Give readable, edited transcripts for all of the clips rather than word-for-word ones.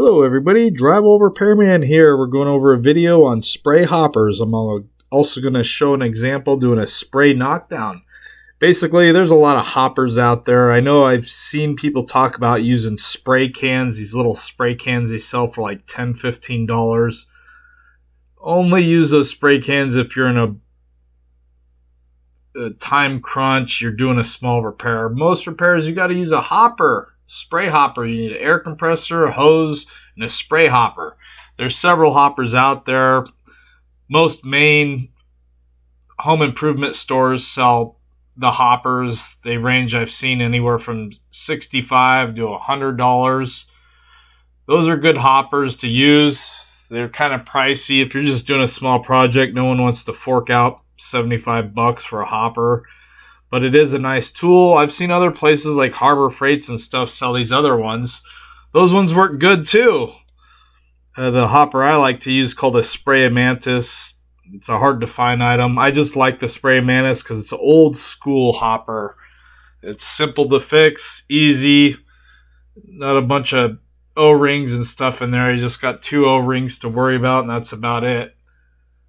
Hello everybody, Drywall Repairman here. We're going over a video on spray hoppers. I'm also going to show an example doing a spray knockdown. Basically, there's a lot of hoppers out there. I know I've seen people talk about using spray cans, these little spray cans they sell for like $10, $15. Only use those spray cans if you're in a time crunch, you're doing a small repair. Most repairs, you got to use a hopper. Spray hopper. You need an air compressor, a hose, and a spray hopper. There's several hoppers out there. Most main home improvement stores sell the hoppers. They range, I've seen, anywhere from $65 to $100. Those are good hoppers to use. They're kind of pricey. If you're just doing a small project, no one wants to fork out $75 for a hopper. But it is a nice tool. I've seen other places like Harbor Freights and stuff sell these other ones. Those ones work good too. The hopper I like to use called a Spray-O-Mantis. It's a hard to find item. I just like the Spray-O-Mantis because it's an old school hopper. It's simple to fix, easy, not a bunch of O-rings and stuff in there. You just got 2 O-rings to worry about, and that's about it.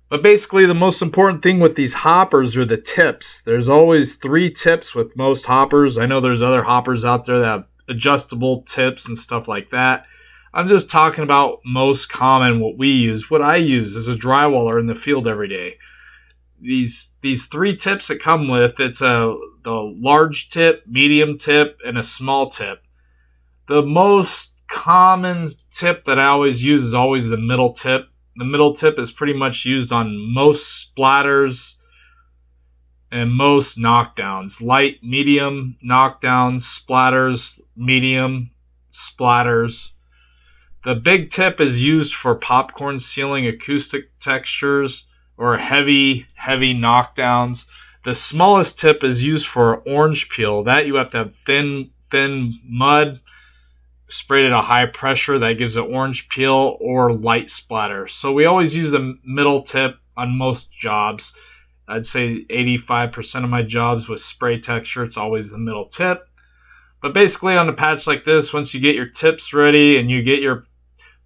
But basically, the most important thing with these hoppers are the tips. There's always 3 tips with most hoppers. I know there's other hoppers out there that have adjustable tips and stuff like that. I'm just talking about most common, what we use, what I use as a drywaller in the field every day. These 3 tips that come with, it's the large tip, medium tip, and a small tip. The most common tip that I always use is always the middle tip. The middle tip is pretty much used on most splatters and most knockdowns. Light, medium knockdowns, splatters, medium splatters. The big tip is used for popcorn sealing, acoustic textures, or heavy knockdowns. The smallest tip is used for orange peel. That you have to have thin mud sprayed at a high pressure that gives an orange peel, or light splatter. So we always use the middle tip on most jobs. I'd say 85% of my jobs with spray texture, it's always the middle tip. But basically on a patch like this, once you get your tips ready and you get your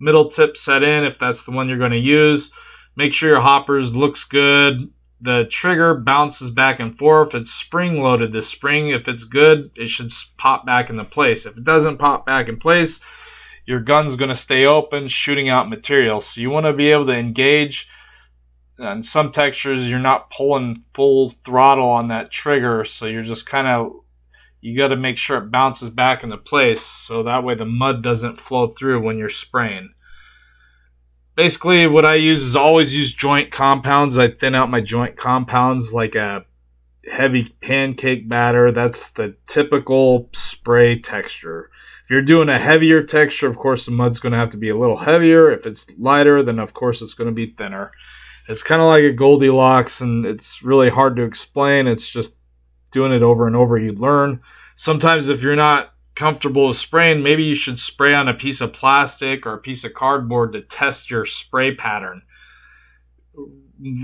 middle tip set in, if that's the one you're going to use, make sure your hoppers looks good. The trigger bounces back and forth. It's spring loaded. The spring, if it's good, it should pop back into place. If it doesn't pop back in place, your gun's going to stay open, shooting out material. So you want to be able to engage. On some textures, you're not pulling full throttle on that trigger, so you're just kind of, you got to make sure it bounces back into place, so that way the mud doesn't flow through when you're spraying. Basically, what I use is always use joint compounds. I thin out my joint compounds like a heavy pancake batter. That's the typical spray texture. If you're doing a heavier texture, of course, the mud's going to have to be a little heavier. If it's lighter, then of course it's going to be thinner. It's kind of like a Goldilocks, and it's really hard to explain. It's just doing it over and over, you learn. Sometimes if you're not comfortable with spraying, maybe you should spray on a piece of plastic or a piece of cardboard to test your spray pattern.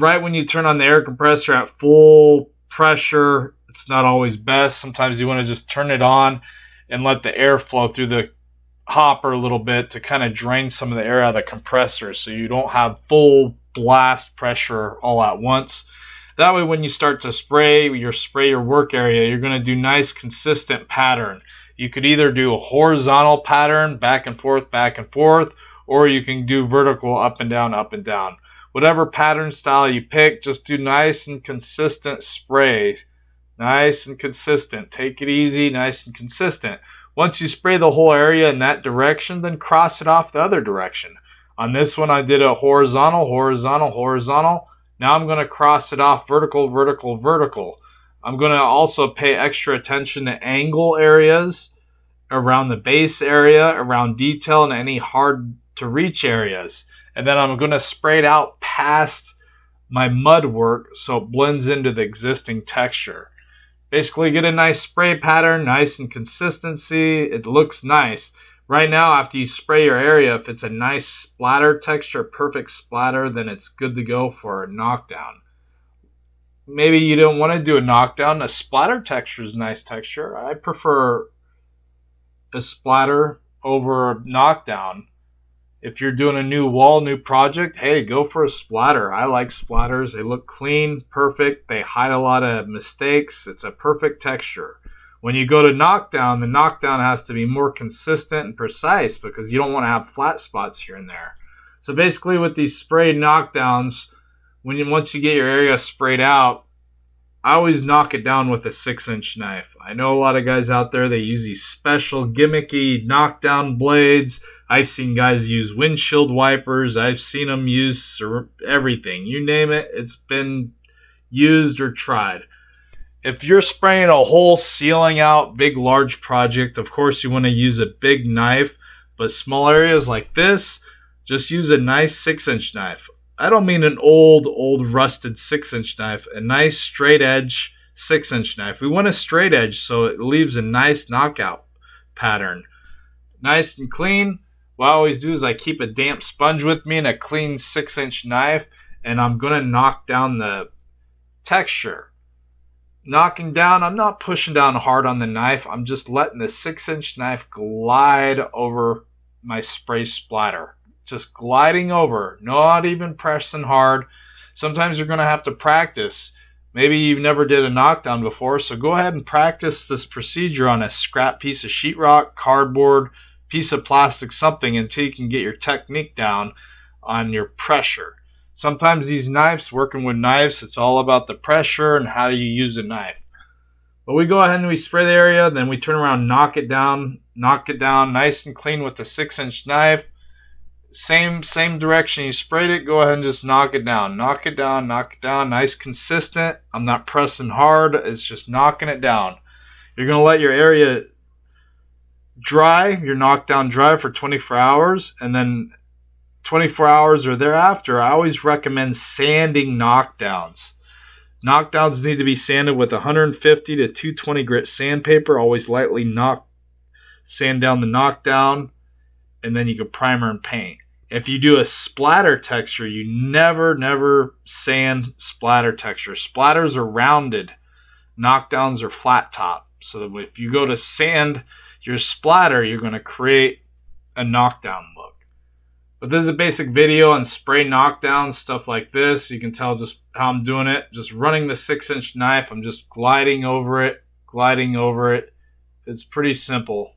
Right when you turn on the air compressor at full pressure, it's not always best. Sometimes you want to just turn it on and let the air flow through the hopper a little bit to kind of drain some of the air out of the compressor, so you don't have full blast pressure all at once. That way when you start to spray your work area, you're going to do nice consistent pattern. You could either do a horizontal pattern, back and forth, or you can do vertical, up and down, up and down. Whatever pattern style you pick, just do nice and consistent spray. Nice and consistent. Take it easy, nice and consistent. Once you spray the whole area in that direction, then cross it off the other direction. On this one, I did a horizontal, horizontal, horizontal. Now I'm going to cross it off vertical, vertical, vertical. I'm going to also pay extra attention to angle areas, around the base area, around detail, and any hard to reach areas. And then I'm going to spray it out past my mud work so it blends into the existing texture. Basically get a nice spray pattern, nice and consistency. It looks nice. Right now, after you spray your area, if it's a nice splatter texture, perfect splatter, then it's good to go for a knockdown. Maybe you don't want to do a knockdown. A splatter texture is a nice texture. I prefer a splatter over a knockdown. If you're doing a new wall, new project, hey, go for a splatter. I like splatters. They look clean, perfect. They hide a lot of mistakes. It's a perfect texture. When you go to knockdown, the knockdown has to be more consistent and precise because you don't want to have flat spots here and there. So basically with these sprayed knockdowns, once you get your area sprayed out, I always knock it down with a 6-inch knife. I know a lot of guys out there, they use these special gimmicky knockdown blades. I've seen guys use windshield wipers. I've seen them use everything. You name it, it's been used or tried. If you're spraying a whole ceiling out, big, large project, of course you want to use a big knife. But small areas like this, just use a nice 6-inch knife. I don't mean an old rusted 6-inch knife. A nice straight edge 6-inch knife. We want a straight edge so it leaves a nice knockout pattern. Nice and clean. What I always do is I keep a damp sponge with me and a clean 6-inch knife, and I'm going to knock down the texture. Knocking down, I'm not pushing down hard on the knife. I'm just letting the 6-inch knife glide over my spray splatter. Just gliding over, not even pressing hard. Sometimes you're going to have to practice. Maybe you've never did a knockdown before, so go ahead and practice this procedure on a scrap piece of sheetrock, cardboard, piece of plastic, something, until you can get your technique down on your pressure. Sometimes these knives, working with knives, it's all about the pressure and how you use a knife. But we go ahead and we spray the area, then we turn around, knock it down nice and clean with a 6-inch knife. Same direction you sprayed it, go ahead and just knock it down, nice, consistent. I'm not pressing hard, it's just knocking it down. You're going to let your area dry, your knockdown dry for 24 hours, and then 24 hours or thereafter, I always recommend sanding knockdowns. Knockdowns need to be sanded with 150 to 220 grit sandpaper. Always lightly sand down the knockdown, and then you can primer and paint. If you do a splatter texture, you never sand splatter texture. Splatters are rounded. Knockdowns are flat top. So if you go to sand your splatter, you're going to create a knockdown look. But this is a basic video on spray knockdown, stuff like this. You can tell just how I'm doing it. Just running the 6-inch knife. I'm just gliding over it. It's pretty simple.